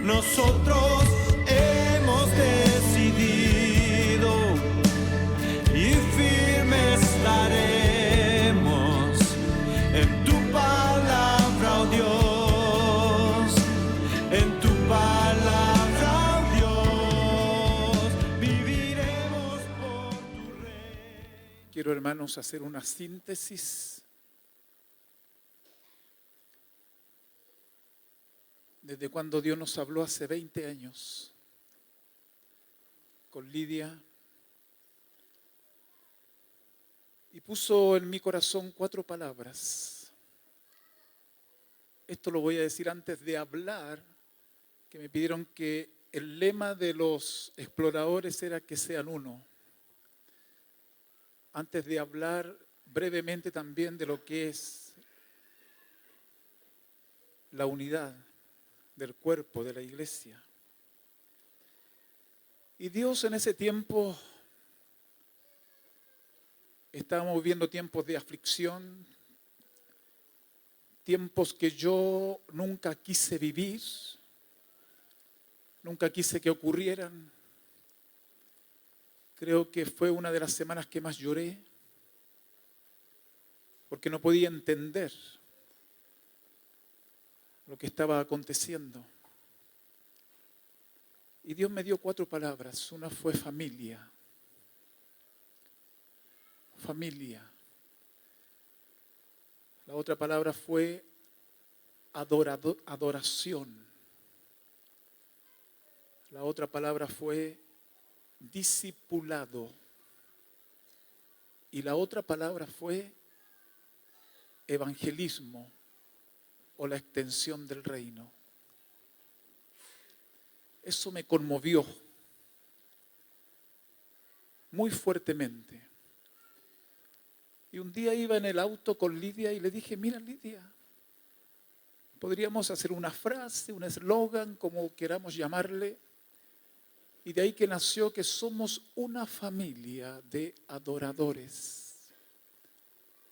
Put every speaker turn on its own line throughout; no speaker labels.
nosotros hemos decidido y firme estaremos en tu palabra, oh Dios, en tu palabra, oh Dios, viviremos por tu reino.
Quiero, hermanos, hacer una síntesis desde cuando Dios nos habló hace 20 años con Lidia y puso en mi corazón 4 palabras. Esto lo voy a decir antes de hablar, que me pidieron que el lema de los exploradores era que sean uno. Antes de hablar brevemente también de lo que es la unidad del cuerpo de la iglesia. Y Dios en ese tiempo, estábamos viviendo tiempos de aflicción, tiempos que yo nunca quise vivir, nunca quise que ocurrieran. Creo que fue una de las semanas que más lloré, porque no podía entender lo que estaba aconteciendo. Y Dios me dio 4 palabras. Una fue familia. Familia. La otra palabra fue adoración. La otra palabra fue discipulado. Y la otra palabra fue evangelismo, o la extensión del reino. Eso me conmovió muy fuertemente. Y un día iba en el auto con Lidia y le dije, mira Lidia, podríamos hacer una frase, un eslogan, como queramos llamarle, y de ahí que nació que somos una familia de adoradores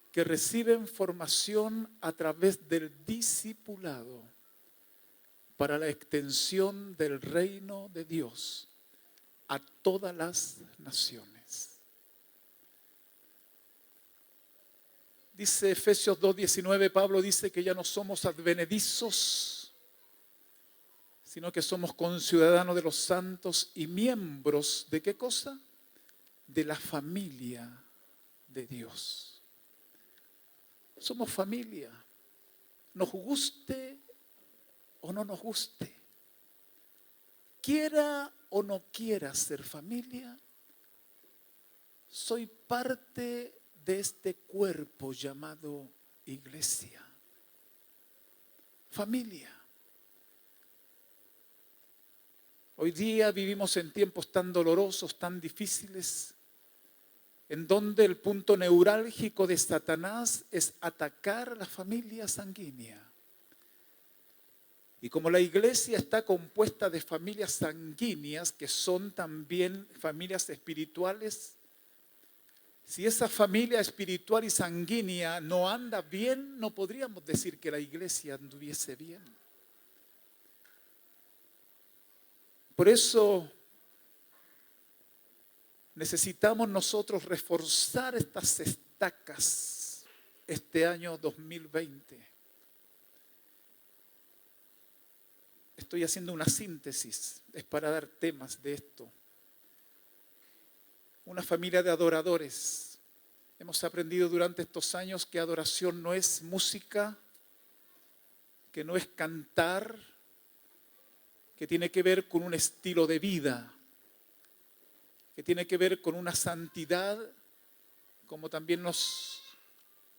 que reciben formación a través del discipulado para la extensión del reino de Dios a todas las naciones. Dice Efesios 2:19, Pablo dice que ya no somos advenedizos, sino que somos conciudadanos de los santos y miembros ¿de qué cosa? De la familia de Dios. Somos familia, nos guste o no nos guste, quiera o no quiera ser familia, soy parte de este cuerpo llamado iglesia. Familia. Hoy día vivimos en tiempos tan dolorosos, tan difíciles, en donde el punto neurálgico de Satanás es atacar a la familia sanguínea. Y como la iglesia está compuesta de familias sanguíneas, que son también familias espirituales, si esa familia espiritual y sanguínea no anda bien, no podríamos decir que la iglesia anduviese bien. Por eso necesitamos nosotros reforzar estas estacas este año 2020. Estoy haciendo una síntesis, es para dar temas de esto. Una familia de adoradores. Hemos aprendido durante estos años que adoración no es música, que no es cantar, que tiene que ver con un estilo de vida, que tiene que ver con una santidad, como también nos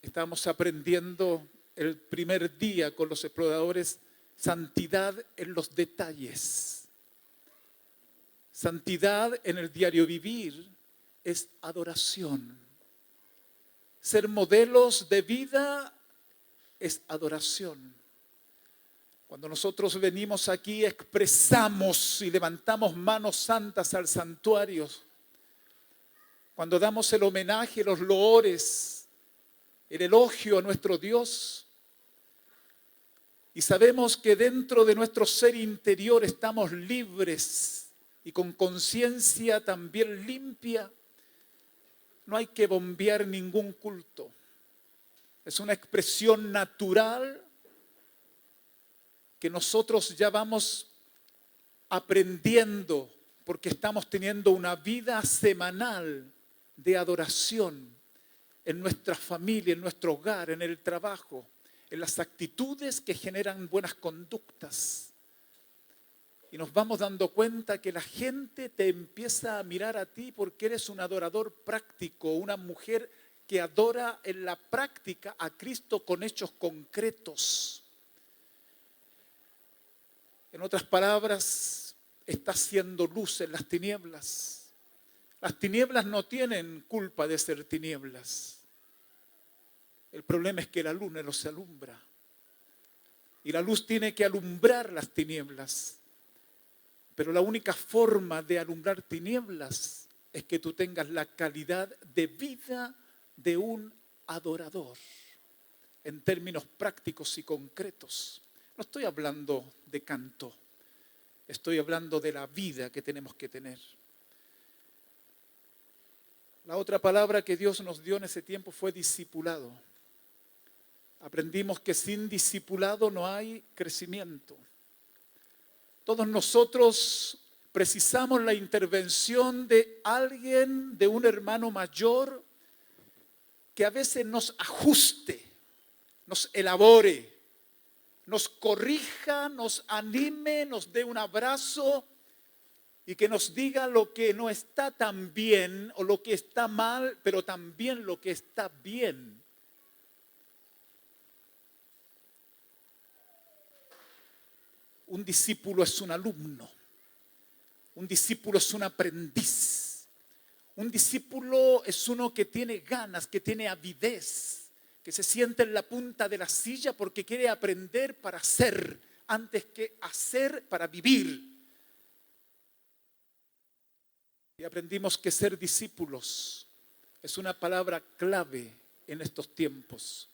estábamos aprendiendo el primer día con los exploradores, santidad en los detalles. Santidad en el diario vivir es adoración. Ser modelos de vida es adoración. Cuando nosotros venimos aquí, expresamos y levantamos manos santas al santuario. Cuando damos el homenaje, los loores, el elogio a nuestro Dios. y sabemos que dentro de nuestro ser interior estamos libres y con conciencia también limpia, no hay que bombear ningún culto. Es una expresión natural que nosotros ya vamos aprendiendo porque estamos teniendo una vida semanal de adoración en nuestra familia, en nuestro hogar, en el trabajo, en las actitudes que generan buenas conductas. Y nos vamos dando cuenta que la gente te empieza a mirar a ti porque eres un adorador práctico, una mujer que adora en la práctica a Cristo con hechos concretos. En otras palabras, está haciendo luz en las tinieblas. Las tinieblas no tienen culpa de ser tinieblas. El problema es que la luz no los alumbra. Y la luz tiene que alumbrar las tinieblas. Pero la única forma de alumbrar tinieblas es que tú tengas la calidad de vida de un adorador, en términos prácticos y concretos. No estoy hablando de canto, estoy hablando de la vida que tenemos que tener. La otra palabra que Dios nos dio en ese tiempo fue discipulado. Aprendimos que sin discipulado no hay crecimiento. Todos nosotros precisamos la intervención de alguien, de un hermano mayor, que a veces nos ajuste, nos elabore, nos corrija, nos anime, nos dé un abrazo y que nos diga lo que no está tan bien o lo que está mal, pero también lo que está bien. Un discípulo es un alumno, un discípulo es un aprendiz, un discípulo es uno que tiene ganas, que tiene avidez, que se sienta en la punta de la silla porque quiere aprender para ser, antes que hacer para vivir. Y aprendimos que ser discípulos es una palabra clave en estos tiempos.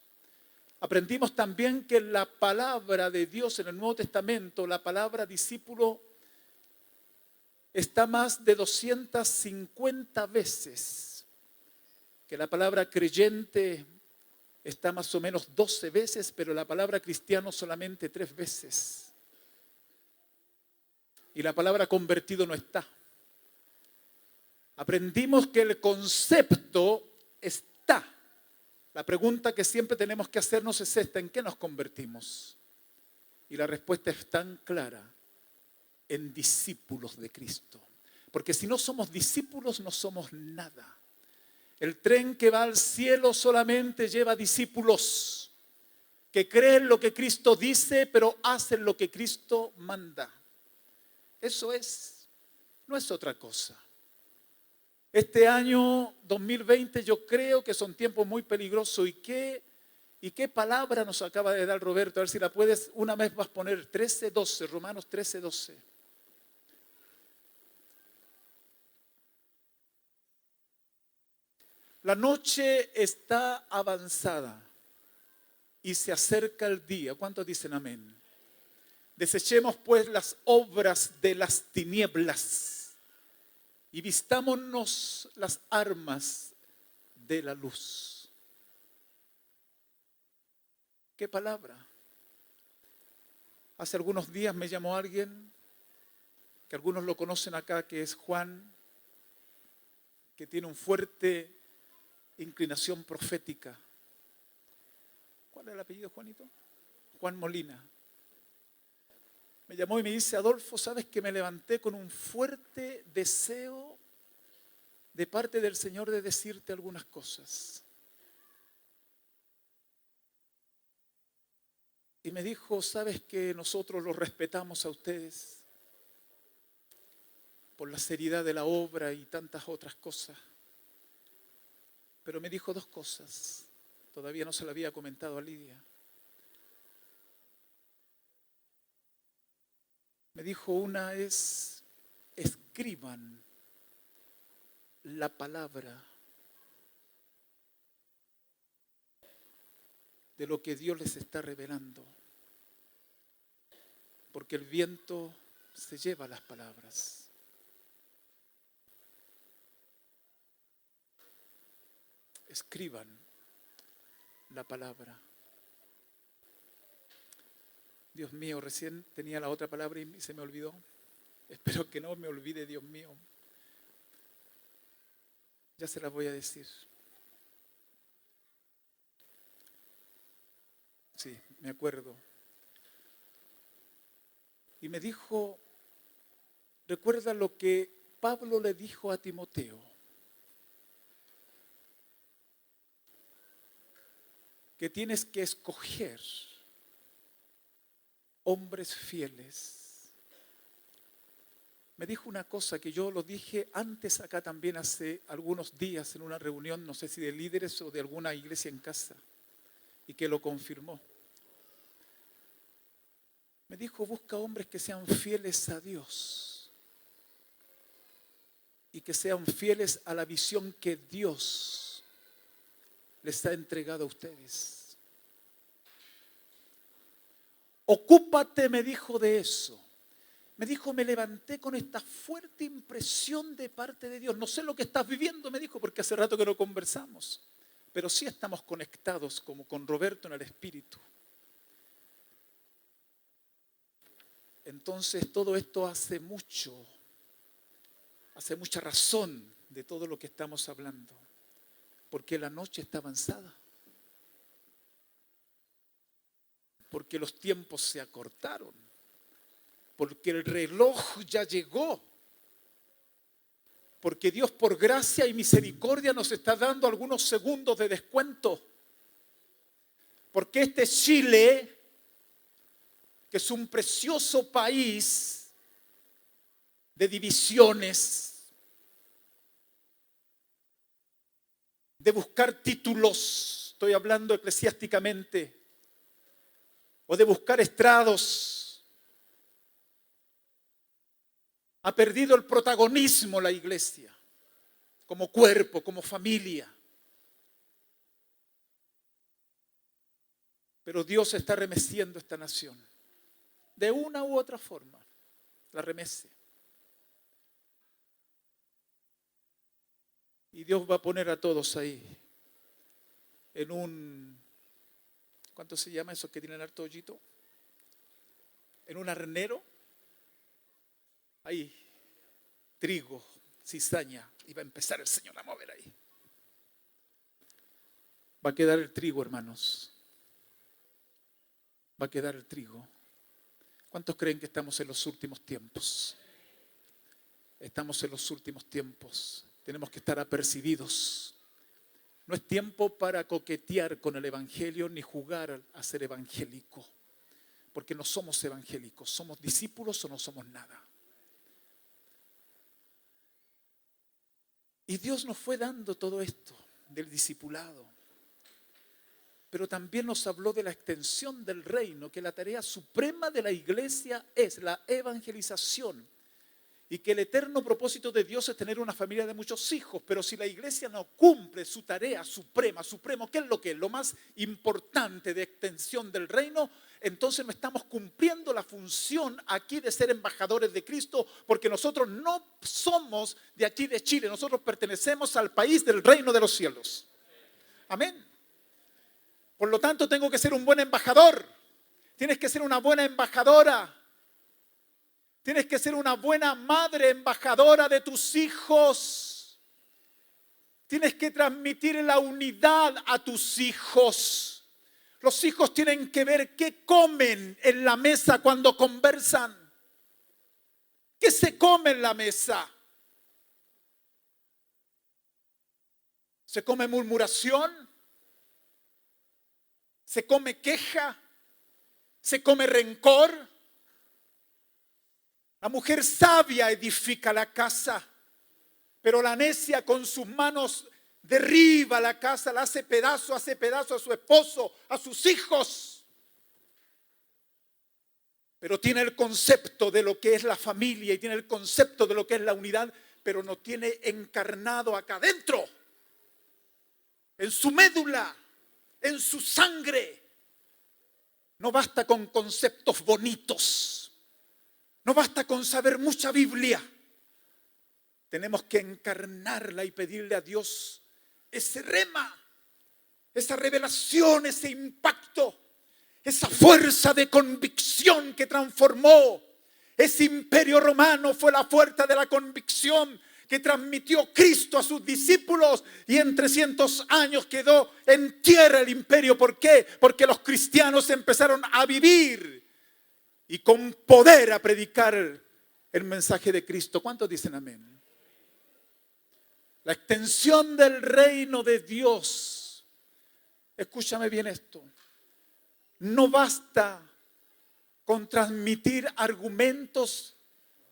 Aprendimos también que la palabra de Dios en el Nuevo Testamento, la palabra discípulo, está más de 250 veces, que la palabra creyente está más o menos 12 veces, pero la palabra cristiano solamente 3 veces. Y la palabra convertido no está. Aprendimos que el concepto está. La pregunta que siempre tenemos que hacernos es esta: ¿en qué nos convertimos? Y la respuesta es tan clara: en discípulos de Cristo. Porque si no somos discípulos, no somos nada. El tren que va al cielo solamente lleva discípulos que creen lo que Cristo dice, pero hacen lo que Cristo manda. Eso es, no es otra cosa. Este año 2020 yo creo que son tiempos muy peligrosos. ¿Y qué palabra nos acaba de dar Roberto? A ver si la puedes, una vez vas a poner 13:12, Romanos 13:12. La noche está avanzada y se acerca el día. ¿Cuántos dicen amén? Desechemos pues las obras de las tinieblas y vistámonos las armas de la luz. ¿Qué palabra? Hace algunos días me llamó alguien, que algunos lo conocen acá, que es Juan, que tiene una fuerte inclinación profética. ¿Cuál es el apellido, Juanito? Juan Molina. Me llamó y me dice: Adolfo, ¿sabes que me levanté con un fuerte deseo de parte del Señor de decirte algunas cosas? Y me dijo: ¿sabes que nosotros los respetamos a ustedes por la seriedad de la obra y tantas otras cosas? Pero me dijo 2 cosas. Todavía no se lo había comentado a Lidia. Me dijo, una es: escriban la palabra de lo que Dios les está revelando. porque el viento se lleva las palabras. Escriban la palabra. Dios mío, recién tenía la otra palabra y se me olvidó. Espero que no me olvide, Dios mío. Ya se las voy a decir. Sí, me acuerdo. Y me dijo, recuerda lo que Pablo le dijo a Timoteo. Que tienes que escoger hombres fieles. Me dijo una cosa que yo lo dije antes acá también hace algunos días en una reunión, no sé si de líderes o de alguna iglesia en casa, y que lo confirmó. Me dijo, busca hombres que sean fieles a Dios y que sean fieles a la visión que Dios les ha entregado a ustedes. Ocúpate, me dijo, de eso. Me dijo, me levanté con esta fuerte impresión de parte de Dios. No sé lo que estás viviendo, me dijo, porque hace rato que no conversamos. Pero sí estamos conectados como con Roberto en el espíritu. Entonces todo esto hace mucha razón de todo lo que estamos hablando. Porque la noche está avanzada. Porque los tiempos se acortaron. Porque el reloj ya llegó. Porque Dios por gracia y misericordia nos está dando algunos segundos de descuento. Porque este Chile, que es un precioso país de divisiones, de buscar títulos, estoy hablando eclesiásticamente, o de buscar estrados, ha perdido el protagonismo la iglesia, como cuerpo, como familia. Pero Dios está remeciendo esta nación. De una u otra forma, la remece. Y Dios va a poner a todos ahí, en un, ¿cuánto se llama eso que tienen harto hoyito? En un arnero. Ahí, trigo, cizaña, y va a empezar el Señor a mover ahí. Va a quedar el trigo, hermanos. Va a quedar el trigo. ¿Cuántos creen que estamos en los últimos tiempos? Estamos en los últimos tiempos. Tenemos que estar apercibidos. No es tiempo para coquetear con el evangelio ni jugar a ser evangélico. Porque no somos evangélicos. ¿Somos discípulos o no somos nada? Y Dios nos fue dando todo esto del discipulado. Pero también nos habló de la extensión del reino, que la tarea suprema de la iglesia es la evangelización. Y que el eterno propósito de Dios es tener una familia de muchos hijos. Pero si la iglesia no cumple su tarea supremo, ¿qué es lo que es? Lo más importante de extensión del reino, entonces no estamos cumpliendo la función aquí de ser embajadores de Cristo, porque nosotros no somos de aquí de Chile, nosotros pertenecemos al país del reino de los cielos. Amén. Por lo tanto, tengo que ser un buen embajador. Tienes que ser una buena embajadora. Tienes que ser una buena madre embajadora de tus hijos. Tienes que transmitir la unidad a tus hijos. Los hijos tienen que ver qué comen en la mesa cuando conversan. ¿Qué se come en la mesa? ¿Se come murmuración? ¿Se come queja? ¿Se come rencor? La mujer sabia edifica la casa, pero la necia con sus manos derriba la casa, la hace pedazo a su esposo, a sus hijos. Pero tiene el concepto de lo que es la familia y tiene el concepto de lo que es la unidad, pero no tiene encarnado acá adentro, en su médula, en su sangre. No basta con conceptos bonitos. No basta con saber mucha Biblia. Tenemos que encarnarla y pedirle a Dios ese rema, esa revelación, ese impacto, esa fuerza de convicción que transformó. Ese imperio romano fue la fuerza de la convicción que transmitió Cristo a sus discípulos, y en 300 años quedó en tierra el imperio. ¿Por qué? Porque los cristianos empezaron a vivir y con poder a predicar el mensaje de Cristo. ¿Cuántos dicen amén? La extensión del reino de Dios. Escúchame bien esto. No basta con transmitir argumentos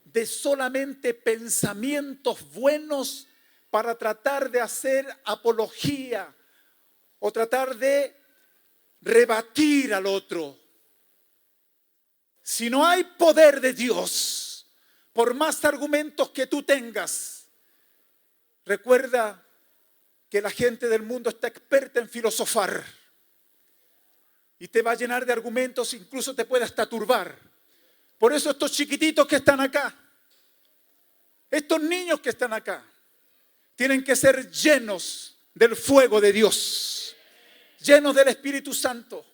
de solamente pensamientos buenos para tratar de hacer apología o tratar de rebatir al otro. Si no hay poder de Dios, por más argumentos que tú tengas, recuerda que la gente del mundo está experta en filosofar y te va a llenar de argumentos, incluso te puede hasta turbar. Por eso estos chiquititos que están acá, estos niños que están acá, tienen que ser llenos del fuego de Dios, llenos del Espíritu Santo.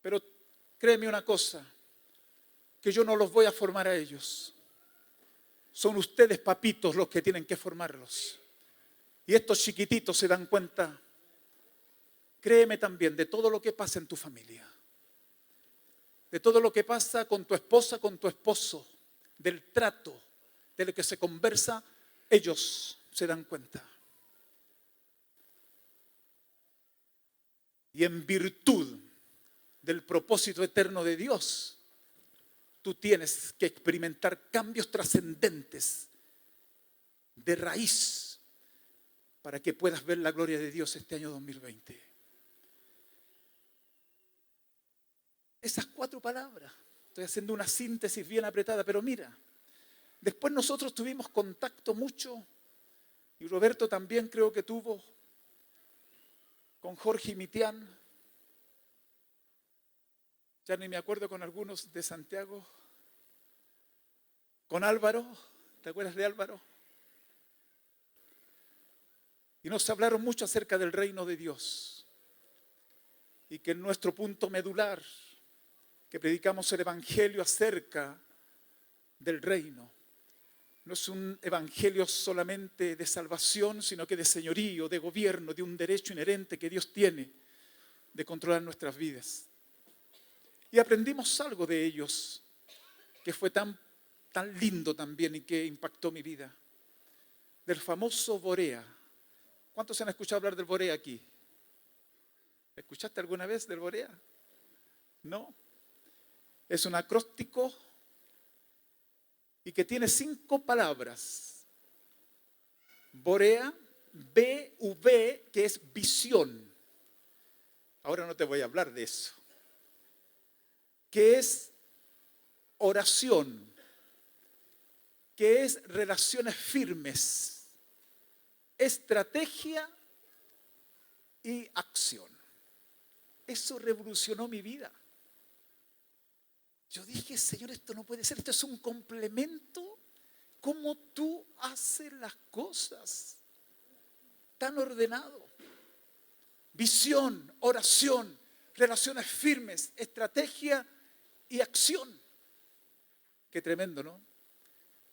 Pero créeme una cosa, que yo no los voy a formar a ellos. Son ustedes, papitos, los que tienen que formarlos. Y estos chiquititos se dan cuenta, créeme también, de todo lo que pasa en tu familia, de todo lo que pasa con tu esposa, con tu esposo, del trato, de lo que se conversa, ellos se dan cuenta. Y en virtud del propósito eterno de Dios, tú tienes que experimentar cambios trascendentes de raíz para que puedas ver la gloria de Dios este año 2020. Esas 4 palabras, estoy haciendo una síntesis bien apretada, pero mira, después nosotros tuvimos contacto mucho, y Roberto también creo que tuvo, con Jorge y Mitián. Ya ni me acuerdo, con algunos de Santiago, con Álvaro, ¿te acuerdas de Álvaro? Y nos hablaron mucho acerca del reino de Dios, y que en nuestro punto medular, que predicamos el evangelio acerca del reino, no es un evangelio solamente de salvación, sino que de señorío, de gobierno, de un derecho inherente que Dios tiene de controlar nuestras vidas. Y aprendimos algo de ellos que fue tan lindo también y que impactó mi vida. Del famoso Borea. ¿Cuántos se han escuchado hablar del Borea aquí? ¿Escuchaste alguna vez del Borea? ¿No? Es un acróstico y que tiene 5 palabras. Borea, BV, que es visión. Ahora no te voy a hablar de eso. Que es oración, que es relaciones firmes, estrategia y acción. Eso revolucionó mi vida. Yo dije, Señor, esto no puede ser, esto es un complemento. ¿Cómo tú haces las cosas tan ordenado? Visión, oración, relaciones firmes, estrategia y acción. Qué tremendo, ¿no?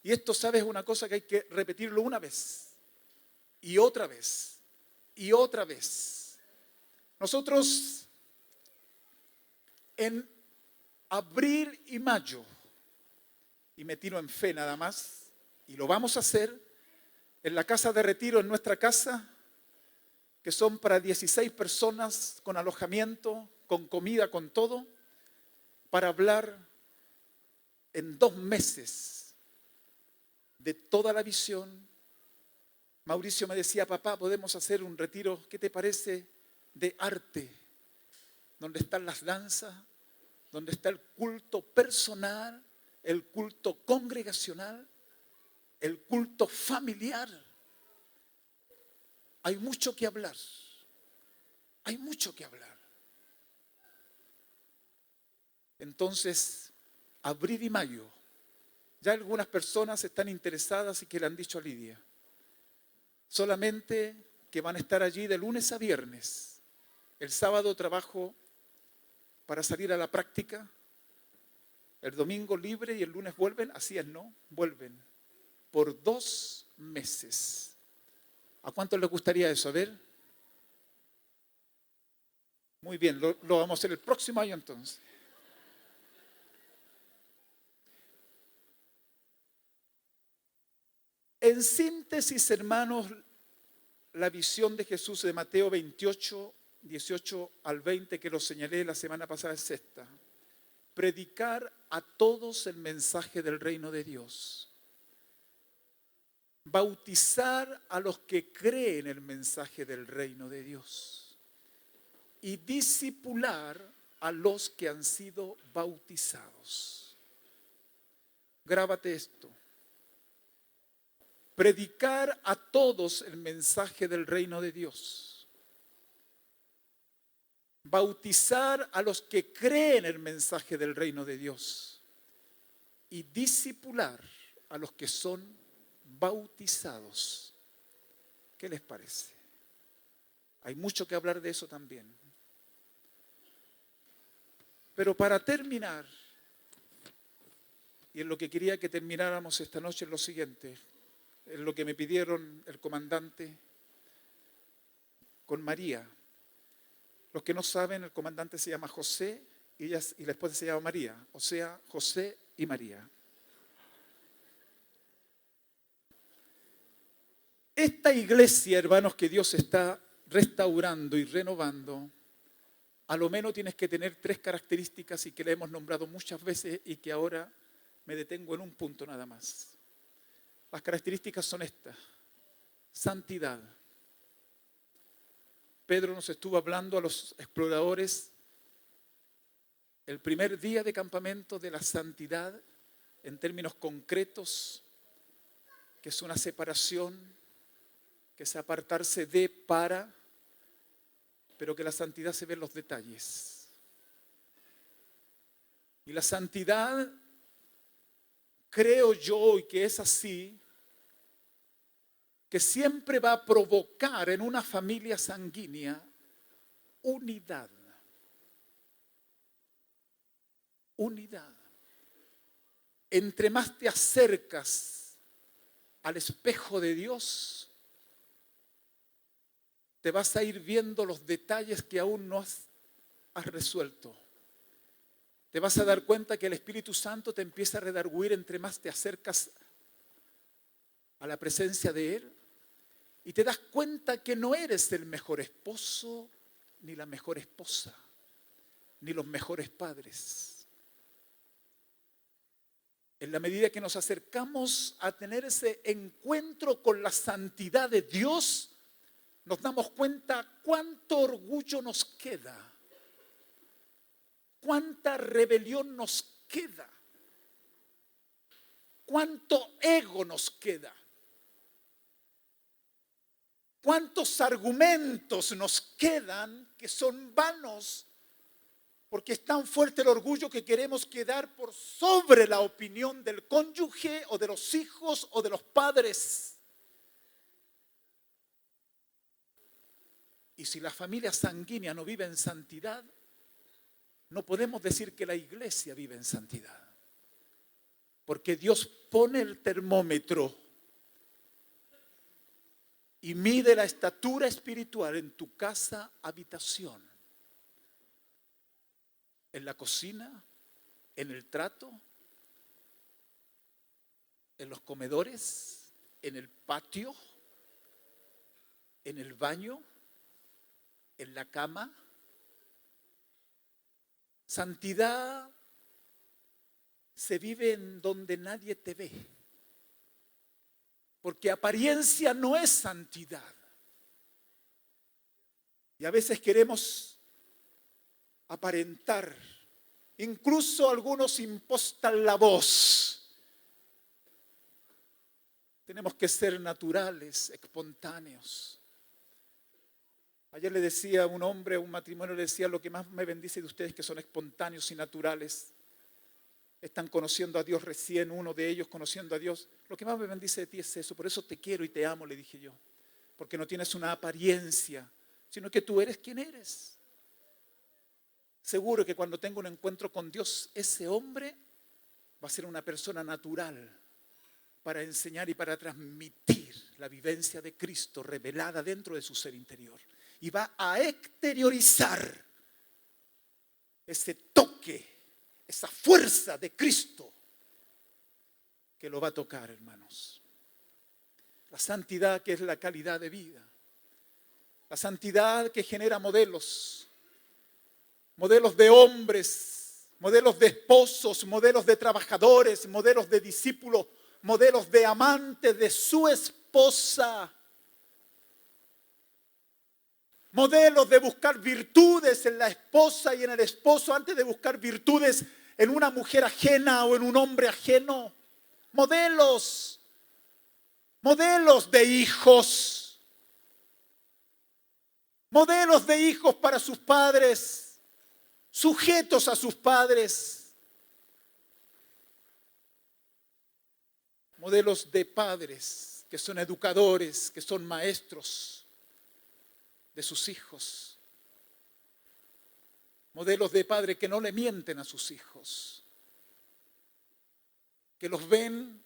Y esto, ¿sabes una cosa? Que hay que repetirlo una vez y otra vez y otra vez. Nosotros en abril y mayo, y me tiro en fe nada más, y lo vamos a hacer en la casa de retiro, en nuestra casa, que son para 16 personas, con alojamiento, con comida, con todo, para hablar en 2 meses de toda la visión. Mauricio me decía, papá, podemos hacer un retiro, ¿qué te parece? De arte, donde están las danzas, donde está el culto personal, el culto congregacional, el culto familiar. Hay mucho que hablar. Hay mucho que hablar. Entonces, abril y mayo. Ya algunas personas están interesadas y que le han dicho a Lidia. Solamente que van a estar allí de lunes a viernes. El sábado trabajo para salir a la práctica. El domingo libre y el lunes vuelven. Así es, ¿no? Vuelven por 2 meses. ¿A cuántos les gustaría eso? A ver. Muy bien, lo vamos a hacer el próximo año entonces. En síntesis, hermanos, la visión de Jesús de Mateo 28, 18 al 20, que lo señalé la semana pasada, es esta. Predicar a todos el mensaje del reino de Dios. Bautizar a los que creen el mensaje del reino de Dios. Y discipular a los que han sido bautizados. Grábate esto. Predicar a todos el mensaje del reino de Dios. Bautizar a los que creen el mensaje del reino de Dios. Y discipular a los que son bautizados. ¿Qué les parece? Hay mucho que hablar de eso también. Pero para terminar, y en lo que quería que termináramos esta noche es lo siguiente. Es lo que me pidieron el comandante con María. Los que no saben, el comandante se llama José y la esposa se llama María. O sea, José y María. Esta iglesia, hermanos, que Dios está restaurando y renovando, a lo menos tienes que tener 3 características y que le hemos nombrado muchas veces y que ahora me detengo en un punto nada más. Las características son estas. Santidad. Pedro nos estuvo hablando a los exploradores el primer día de campamento de la santidad en términos concretos, que es una separación, que es apartarse de para, pero que la santidad se ve en los detalles. Y la santidad, creo yo, y que es así, que siempre va a provocar en una familia sanguínea unidad. Unidad. Entre más te acercas al espejo de Dios, te vas a ir viendo los detalles que aún no has resuelto. Te vas a dar cuenta que el Espíritu Santo te empieza a redarguir entre más te acercas a la presencia de Él. Y te das cuenta que no eres el mejor esposo, ni la mejor esposa, ni los mejores padres. En la medida que nos acercamos a tener ese encuentro con la santidad de Dios, nos damos cuenta cuánto orgullo nos queda, cuánta rebelión nos queda, cuánto ego nos queda. ¿Cuántos argumentos nos quedan que son vanos? Porque es tan fuerte el orgullo que queremos quedar por sobre la opinión del cónyuge o de los hijos o de los padres. Y si la familia sanguínea no vive en santidad, no podemos decir que la iglesia vive en santidad. Porque Dios pone el termómetro y mide la estatura espiritual en tu casa, habitación, en la cocina, en el trato, en los comedores, en el patio, en el baño, en la cama. Santidad se vive en donde nadie te ve. Porque apariencia no es santidad. Y a veces queremos aparentar. Incluso algunos impostan la voz. Tenemos que ser naturales, espontáneos. Ayer le decía a un hombre, a un matrimonio, le decía: lo que más me bendice de ustedes que son espontáneos y naturales están conociendo a Dios recién, uno de ellos conociendo a Dios. Lo que más me bendice de ti es eso, por eso te quiero y te amo, le dije yo. Porque no tienes una apariencia, sino que tú eres quien eres. Seguro que cuando tenga un encuentro con Dios, ese hombre va a ser una persona natural para enseñar y para transmitir la vivencia de Cristo revelada dentro de su ser interior. Y va a exteriorizar ese toque, esa fuerza de Cristo que lo va a tocar, hermanos. La santidad, que es la calidad de vida. La santidad que genera modelos de hombres, modelos de esposos, modelos de trabajadores, modelos de discípulos, modelos de amantes de su esposa. Modelos de buscar virtudes en la esposa y en el esposo antes de buscar virtudes en una mujer ajena o en un hombre ajeno. Modelos de hijos. Modelos de hijos para sus padres, sujetos a sus padres. Modelos de padres que son educadores, que son maestros de sus hijos. Modelos de padres que no le mienten a sus hijos, que los ven,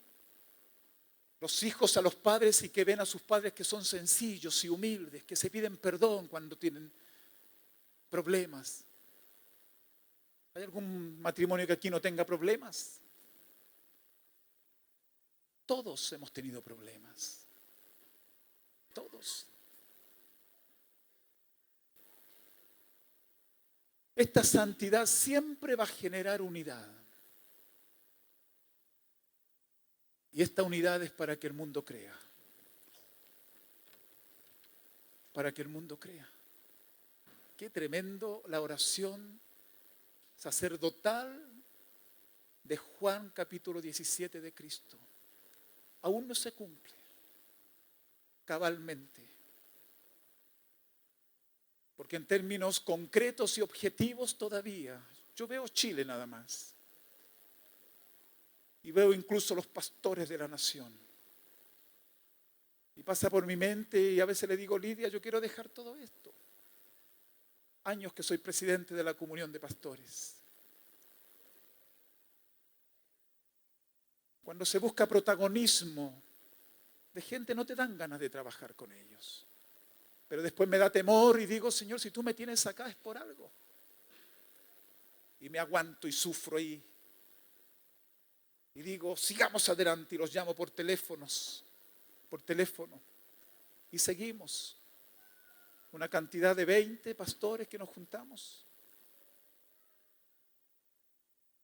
los hijos a los padres, y que ven a sus padres que son sencillos y humildes, que se piden perdón cuando tienen problemas. ¿Hay algún matrimonio que aquí no tenga problemas? Todos hemos tenido problemas. Todos. Esta santidad siempre va a generar unidad. Y esta unidad es para que el mundo crea. Para que el mundo crea. Qué tremendo la oración sacerdotal de Juan capítulo 17 de Cristo. Aún no se cumple cabalmente. Porque en términos concretos y objetivos todavía, yo veo Chile nada más. Y veo incluso los pastores de la nación. Y pasa por mi mente y a veces le digo, Lidia, yo quiero dejar todo esto. Años que soy presidente de la comunión de pastores. Cuando se busca protagonismo de gente, no te dan ganas de trabajar con ellos. Pero después me da temor y digo, Señor, si tú me tienes acá es por algo. Y me aguanto y sufro ahí. Y digo, sigamos adelante, y los llamo por teléfono. Y seguimos. Una cantidad de 20 pastores que nos juntamos.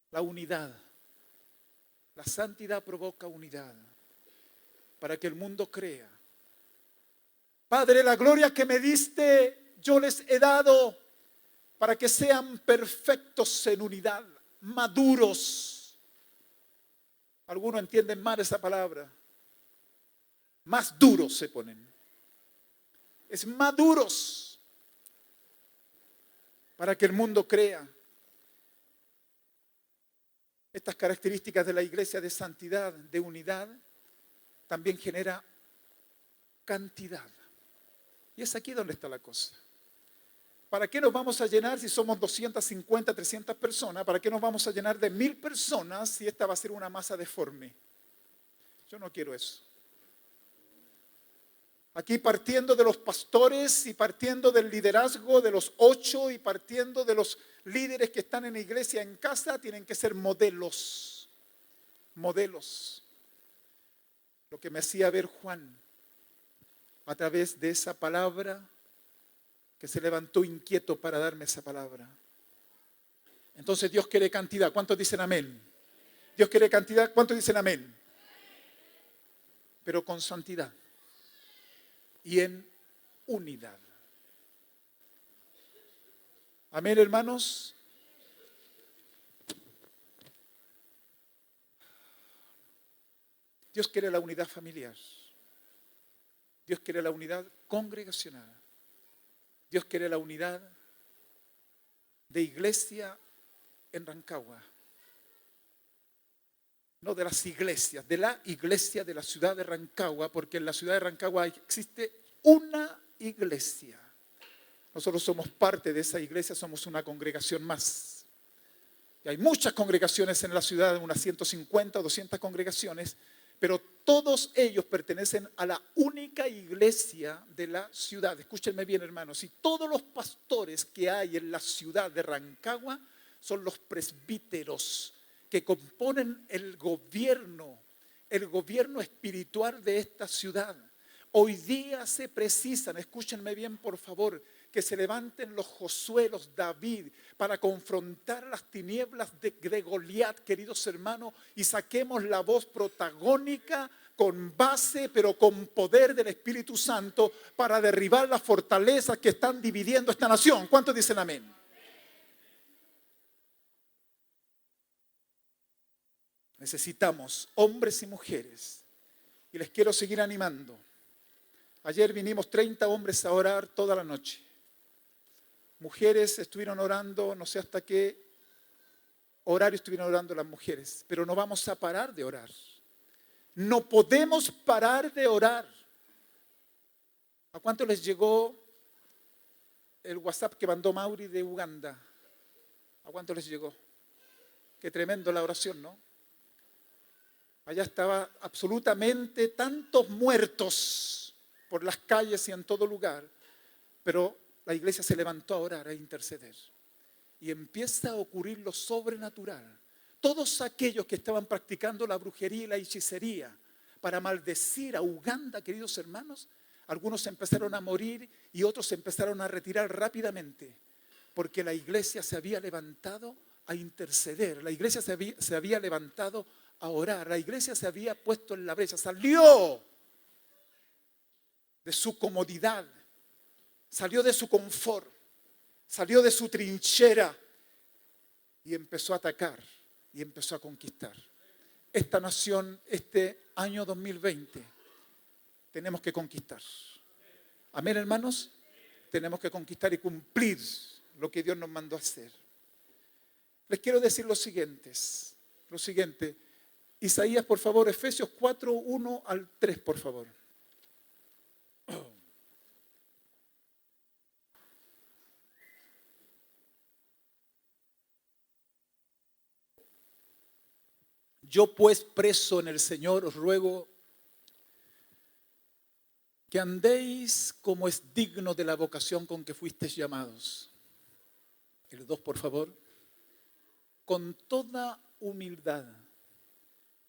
La unidad. La santidad provoca unidad para que el mundo crea. Padre, la gloria que me diste, yo les he dado para que sean perfectos en unidad, maduros. Algunos entienden mal esa palabra. Más duros se ponen. Es maduros para que el mundo crea. Estas características de la iglesia de santidad, de unidad, también genera cantidad. Y es aquí donde está la cosa. ¿Para qué nos vamos a llenar si somos 250, 300 personas? ¿Para qué nos vamos a llenar de 1000 personas si esta va a ser una masa deforme? Yo no quiero eso. Aquí partiendo de los pastores y partiendo del liderazgo de los 8 y partiendo de los líderes que están en la iglesia en casa, tienen que ser modelos. Modelos. Lo que me hacía ver Juan a través de esa palabra, que se levantó inquieto para darme esa palabra. Entonces Dios quiere cantidad. ¿Cuántos dicen amén? Dios quiere cantidad. ¿Cuántos dicen amén? Pero con santidad y en unidad. Amén, hermanos. Dios quiere la unidad familiar. Dios quiere la unidad congregacional. Dios quiere la unidad de iglesia en Rancagua. no de las iglesias, de la iglesia de la ciudad de Rancagua, porque en la ciudad de Rancagua existe una iglesia. Nosotros somos parte de esa iglesia, somos una congregación más. Y hay muchas congregaciones en la ciudad, unas 150 o 200 congregaciones, pero todos ellos pertenecen a la única iglesia de la ciudad. Escúchenme bien, hermanos, y todos los pastores que hay en la ciudad de Rancagua son los presbíteros que componen el gobierno espiritual de esta ciudad. Hoy día se precisan, escúchenme bien por favor, que se levanten los Josué, los David, para confrontar las tinieblas de Goliat, queridos hermanos, y saquemos la voz protagónica con base, pero con poder del Espíritu Santo, para derribar las fortalezas que están dividiendo esta nación. ¿Cuántos dicen amén? Necesitamos hombres y mujeres, y les quiero seguir animando. Ayer vinimos 30 hombres a orar toda la noche. Mujeres estuvieron orando, no sé hasta qué horario estuvieron orando las mujeres, pero no vamos a parar de orar. No podemos parar de orar. ¿A cuánto les llegó el WhatsApp que mandó Mauri de Uganda? ¿A cuánto les llegó? Qué tremendo la oración, ¿no? Allá estaba absolutamente tantos muertos por las calles y en todo lugar, pero la iglesia se levantó a orar, a interceder. Y empieza a ocurrir lo sobrenatural. Todos aquellos que estaban practicando la brujería y la hechicería para maldecir a Uganda, queridos hermanos, algunos empezaron a morir y otros se empezaron a retirar rápidamente, porque la iglesia se había levantado a interceder, la iglesia se había levantado a orar, la iglesia se había puesto en la brecha, salió de su comodidad, salió de su confort, salió de su trinchera y empezó a atacar y empezó a conquistar. Esta nación, este año 2020, tenemos que conquistar. Amén, hermanos. Tenemos que conquistar y cumplir lo que Dios nos mandó a hacer. Les quiero decir lo siguiente. Isaías, por favor, Efesios 4, 1 al 3, por favor. Yo pues, preso en el Señor, os ruego que andéis como es digno de la vocación con que fuisteis llamados. El 2, por favor. Con toda humildad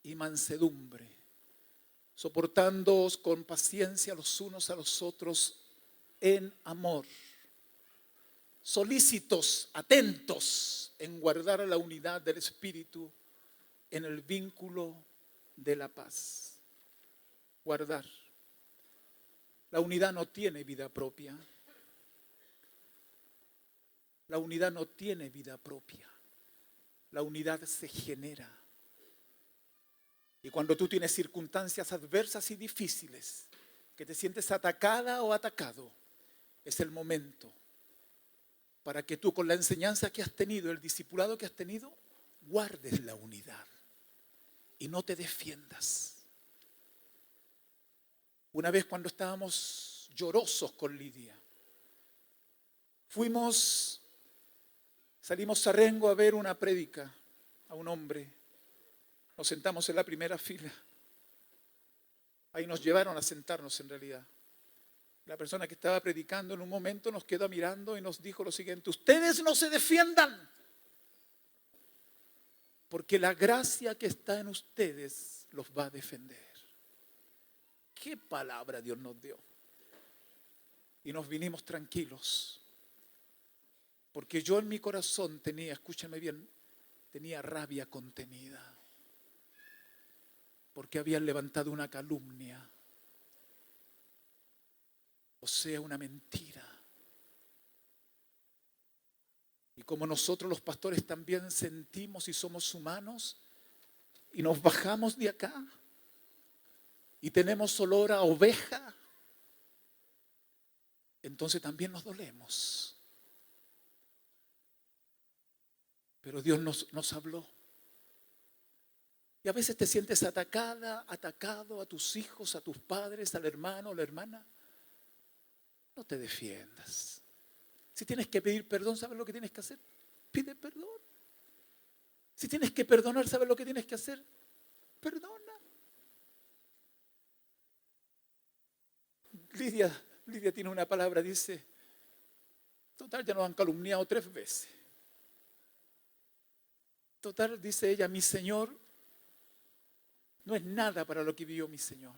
y mansedumbre, soportándoos con paciencia los unos a los otros en amor, solícitos, atentos en guardar la unidad del Espíritu en el vínculo de la paz. Guardar. La unidad no tiene vida propia. La unidad no tiene vida propia. La unidad se genera. Y cuando tú tienes circunstancias adversas y difíciles, que te sientes atacada o atacado, es el momento para que tú, con la enseñanza que has tenido, el discipulado que has tenido, guardes la unidad y no te defiendas. Una vez, cuando estábamos llorosos con Lidia, salimos a Rengo a ver una prédica a un hombre. Nos sentamos en la primera fila. Ahí nos llevaron a sentarnos en realidad. La persona que estaba predicando en un momento nos quedó mirando y nos dijo lo siguiente: ustedes no se defiendan, porque la gracia que está en ustedes los va a defender. ¿Qué palabra Dios nos dio? Y nos vinimos tranquilos, porque yo en mi corazón tenía, escúchame bien, tenía rabia contenida, porque habían levantado una calumnia, o sea, una mentira. Y como nosotros los pastores también sentimos y somos humanos, y nos bajamos de acá, y tenemos olor a oveja, entonces también nos dolemos. Pero Dios nos habló. Y a veces te sientes atacada, atacado a tus hijos, a tus padres, al hermano o la hermana. No te defiendas. Si tienes que pedir perdón, ¿sabes lo que tienes que hacer? Pide perdón. Si tienes que perdonar, ¿sabes lo que tienes que hacer? Perdona. Lidia tiene una palabra, dice, total, ya nos han calumniado 3 veces. Total, dice ella, mi Señor no es nada para lo que vivió mi Señor.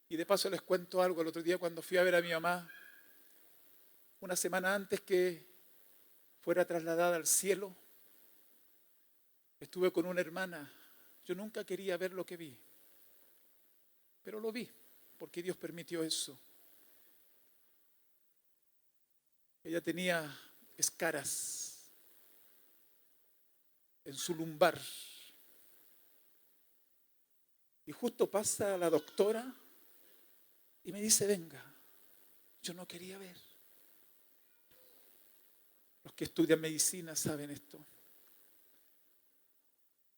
Y de paso les cuento algo. El otro día cuando fui a ver a mi mamá, una semana antes que fuera trasladada al cielo, estuve con una hermana. Yo nunca quería ver lo que vi, pero lo vi, porque Dios permitió eso. Ella tenía escaras en su lumbar. Y justo pasa la doctora y me dice, venga. Yo no quería ver. Los que estudian medicina saben esto.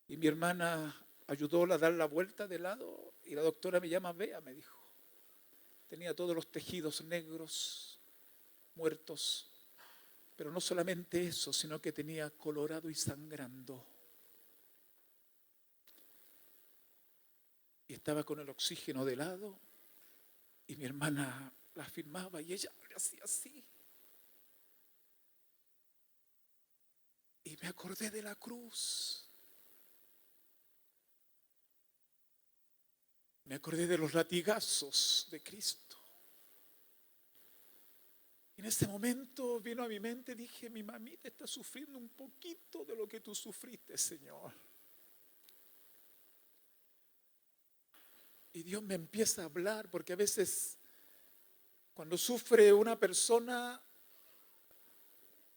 Y mi hermana ayudó a dar la vuelta de lado y la doctora me llama, vea, me dijo. Tenía todos los tejidos negros, muertos. Pero no solamente eso, sino que tenía colorado y sangrando. Y estaba con el oxígeno de lado y mi hermana la firmaba y ella le hacía así. Y me acordé de la cruz. Me acordé de los latigazos de Cristo. Y en ese momento vino a mi mente, dije, mi mamita está sufriendo un poquito de lo que tú sufriste, Señor. Y Dios me empieza a hablar, porque a veces cuando sufre una persona,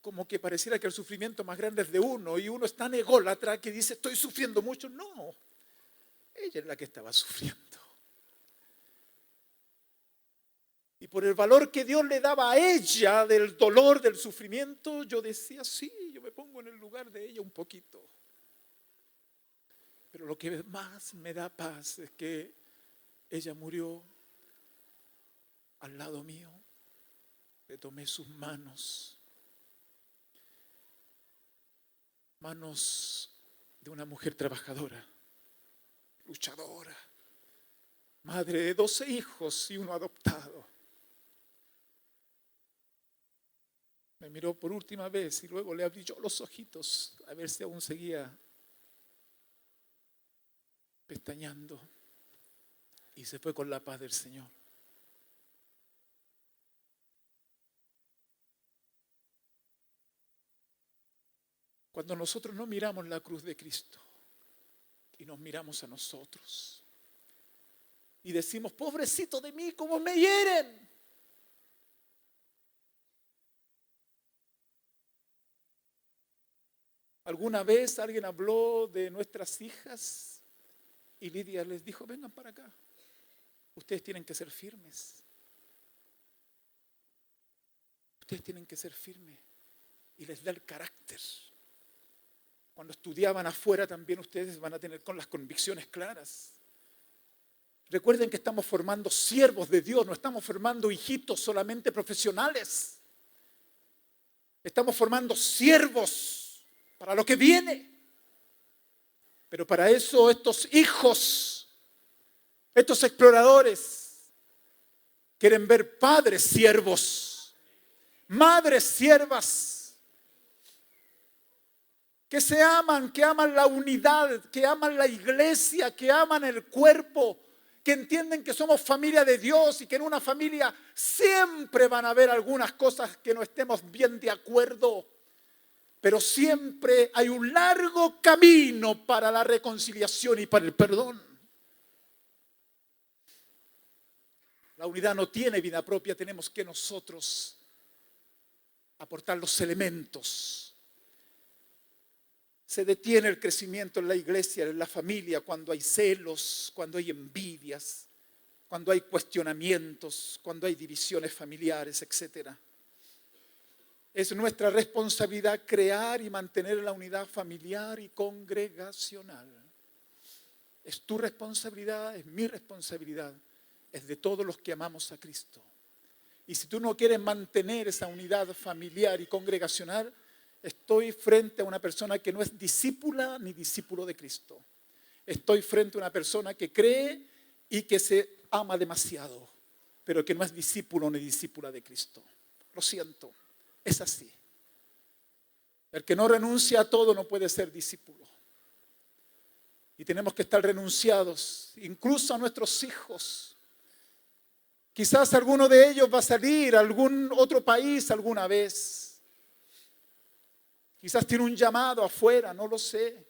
como que pareciera que el sufrimiento más grande es de uno, y uno es tan ególatra que dice, estoy sufriendo mucho. No, ella es la que estaba sufriendo. Y por el valor que Dios le daba a ella del dolor, del sufrimiento, yo decía, sí, yo me pongo en el lugar de ella un poquito. Pero lo que más me da paz es que ella murió al lado mío. Le tomé sus manos. Manos de una mujer trabajadora, luchadora, madre de 12 hijos y uno adoptado. Me miró por última vez y luego le abrí yo los ojitos a ver si aún seguía pestañeando. Y se fue con la paz del Señor. Cuando nosotros no miramos la cruz de Cristo y nos miramos a nosotros y decimos, pobrecito de mí, ¿cómo me hieren? Alguna vez alguien habló de nuestras hijas y Lidia les dijo, vengan para acá. Ustedes tienen que ser firmes. Ustedes tienen que ser firmes. Y les da el carácter. Cuando estudiaban afuera también ustedes van a tener con las convicciones claras. Recuerden que estamos formando siervos de Dios, no estamos formando hijitos solamente profesionales. Estamos formando siervos para lo que viene. Pero para eso estos hijos, estos exploradores, quieren ver padres siervos, madres siervas, que se aman, que aman la unidad, que aman la iglesia, que aman el cuerpo, que entienden que somos familia de Dios y que en una familia siempre van a haber algunas cosas que no estemos bien de acuerdo, pero siempre hay un largo camino para la reconciliación y para el perdón. La unidad no tiene vida propia, tenemos que nosotros aportar los elementos. Se detiene el crecimiento en la iglesia, en la familia, cuando hay celos, cuando hay envidias, cuando hay cuestionamientos, cuando hay divisiones familiares, etc. Es nuestra responsabilidad crear y mantener la unidad familiar y congregacional. Es tu responsabilidad, es mi responsabilidad, es de todos los que amamos a Cristo. Y si tú no quieres mantener esa unidad familiar y congregacional, estoy frente a una persona que no es discípula ni discípulo de Cristo. Estoy frente a una persona que cree y que se ama demasiado, pero que no es discípulo ni discípula de Cristo. Lo siento, es así. El que no renuncia a todo no puede ser discípulo. Y tenemos que estar renunciados, incluso a nuestros hijos. Quizás alguno de ellos va a salir a algún otro país alguna vez. Quizás tiene un llamado afuera, no lo sé.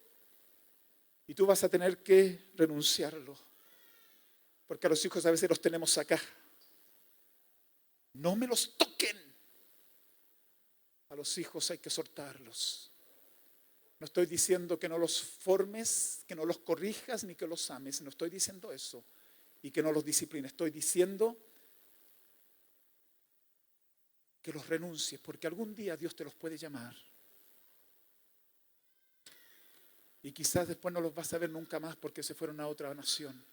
Y tú vas a tener que renunciarlo. Porque a los hijos a veces los tenemos acá. No me los toquen. A los hijos hay que soltarlos. No estoy diciendo que no los formes, que no los corrijas, ni que los ames. No estoy diciendo eso. Y que no los disciplines. Estoy diciendo que los renuncies, porque algún día Dios te los puede llamar. Y quizás después no los vas a ver nunca más porque se fueron a otra nación.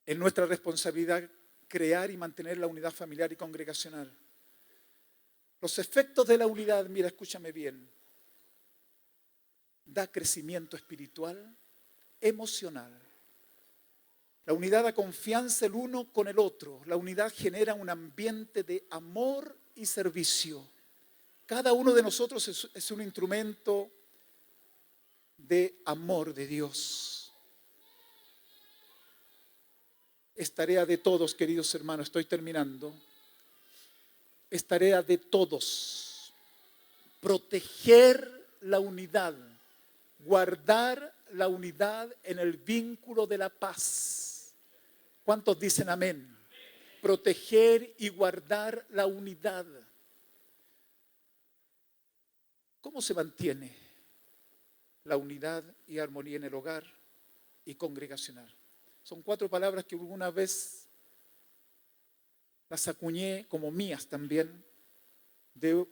Es nuestra responsabilidad crear y mantener la unidad familiar y congregacional. Los efectos de la unidad, mira, escúchame bien, da crecimiento espiritual, emocional. La unidad da confianza el uno con el otro. La unidad genera un ambiente de amor y servicio. Cada uno de nosotros es un instrumento de amor de Dios. Es tarea de todos, queridos hermanos, estoy terminando. Es tarea de todos proteger la unidad, guardar la unidad en el vínculo de la paz. ¿Cuántos dicen amén? Proteger y guardar la unidad. ¿Cómo se mantiene la unidad y armonía en el hogar y congregacional? Son 4 palabras que alguna vez las acuñé como mías también,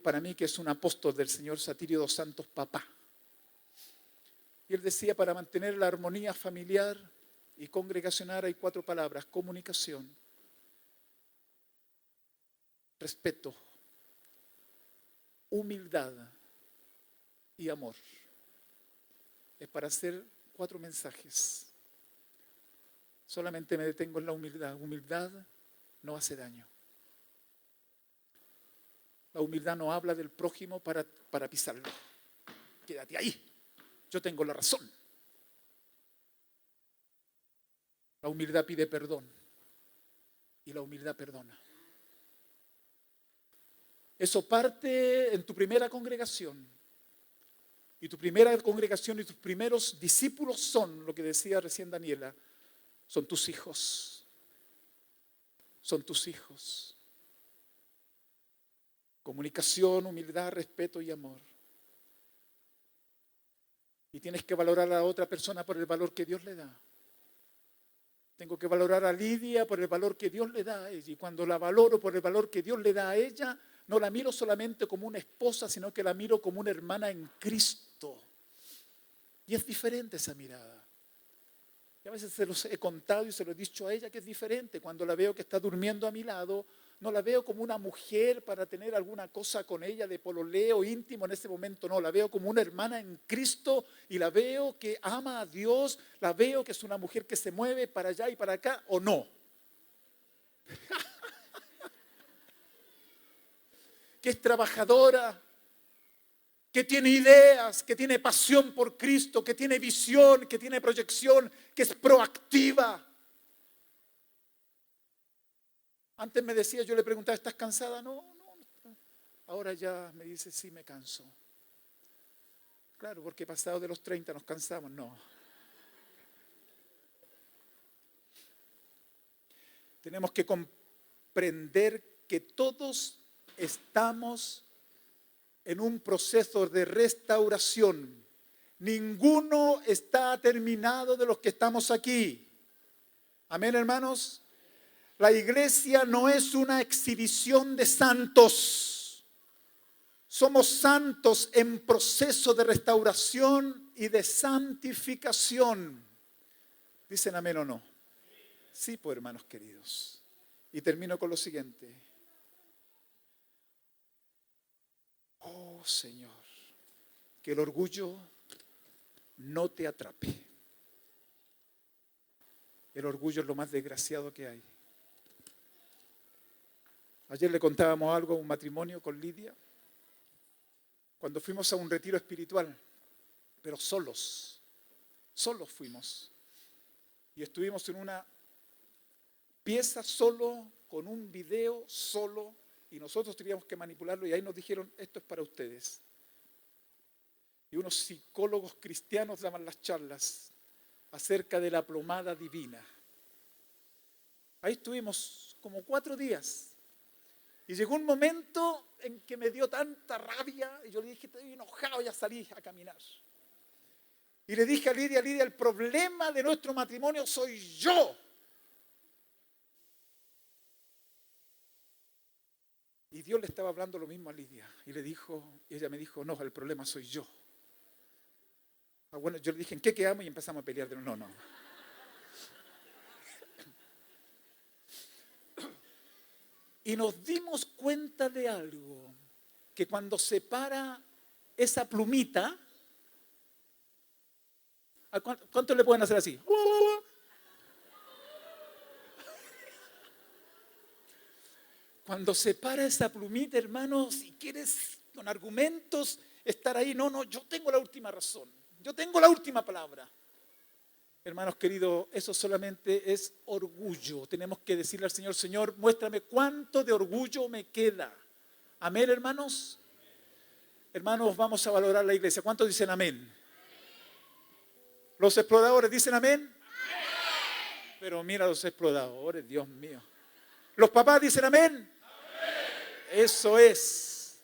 para mí que es un apóstol del Señor Satirio dos Santos, papá. Y él decía, para mantener la armonía familiar y congregacional hay 4 palabras: comunicación, respeto, humildad y amor. Es para hacer 4 mensajes. Solamente me detengo en la humildad. Humildad no hace daño. La humildad no habla del prójimo para pisarlo. Quédate ahí, yo tengo la razón. La humildad pide perdón y la humildad perdona. Eso parte en tu primera congregación. Y tu primera congregación y tus primeros discípulos son, lo que decía recién Daniela, son tus hijos. Son tus hijos. Comunicación, humildad, respeto y amor. Y tienes que valorar a la otra persona por el valor que Dios le da. Tengo que valorar a Lidia por el valor que Dios le da a ella. Y cuando la valoro por el valor que Dios le da a ella, no la miro solamente como una esposa, sino que la miro como una hermana en Cristo. Y es diferente esa mirada. Y a veces se los he contado y se lo he dicho a ella que es diferente. Cuando la veo que está durmiendo a mi lado, no la veo como una mujer para tener alguna cosa con ella de pololeo íntimo en ese momento. No, la veo como una hermana en Cristo y la veo que ama a Dios. La veo que es una mujer que se mueve para allá y para acá, ¿o no? Que es trabajadora, que tiene ideas, que tiene pasión por Cristo, que tiene visión, que tiene proyección, que es proactiva. Antes me decía, yo le preguntaba, ¿estás cansada? No. Ahora ya me dice, sí, me canso. Claro, porque pasado de los 30 nos cansamos. No. Tenemos que comprender que todos estamos en un proceso de restauración. Ninguno está terminado de los que estamos aquí. Amén, hermanos. La iglesia no es una exhibición de santos. Somos santos en proceso de restauración y de santificación. ¿Dicen amén o no? Sí, pues hermanos queridos. Y termino con lo siguiente. Oh Señor, que el orgullo no te atrape. El orgullo es lo más desgraciado que hay. Ayer le contábamos algo a un matrimonio con Lidia, cuando fuimos a un retiro espiritual, pero solos fuimos. Y estuvimos en una pieza solo, con un video solo, y nosotros teníamos que manipularlo, y ahí nos dijeron, esto es para ustedes. Y unos psicólogos cristianos daban las charlas acerca de la plomada divina. Ahí estuvimos como 4 días. Y llegó un momento en que me dio tanta rabia, y yo le dije, estoy enojado, ya salí a caminar. Y le dije a Lidia, el problema de nuestro matrimonio soy yo. Y Dios le estaba hablando lo mismo a Lidia. Y ella me dijo, no, el problema soy yo. Bueno, yo le dije, ¿en qué quedamos? Y empezamos a pelear. No. Y nos dimos cuenta de algo, que cuando se para esa plumita, ¿a cuánto le pueden hacer así? Cuando se para esa plumita, hermanos, si quieres con argumentos estar ahí, no, yo tengo la última razón, yo tengo la última palabra. Hermanos queridos, eso solamente es orgullo. Tenemos que decirle al Señor, Señor, muéstrame cuánto de orgullo me queda. Amén, hermanos. Hermanos, vamos a valorar la iglesia. ¿Cuántos dicen amén? Los exploradores dicen amén. Pero mira los exploradores, Dios mío. Los papás dicen amén. Eso es.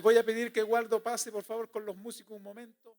Voy a pedir que Waldo pase, por favor, con los músicos un momento.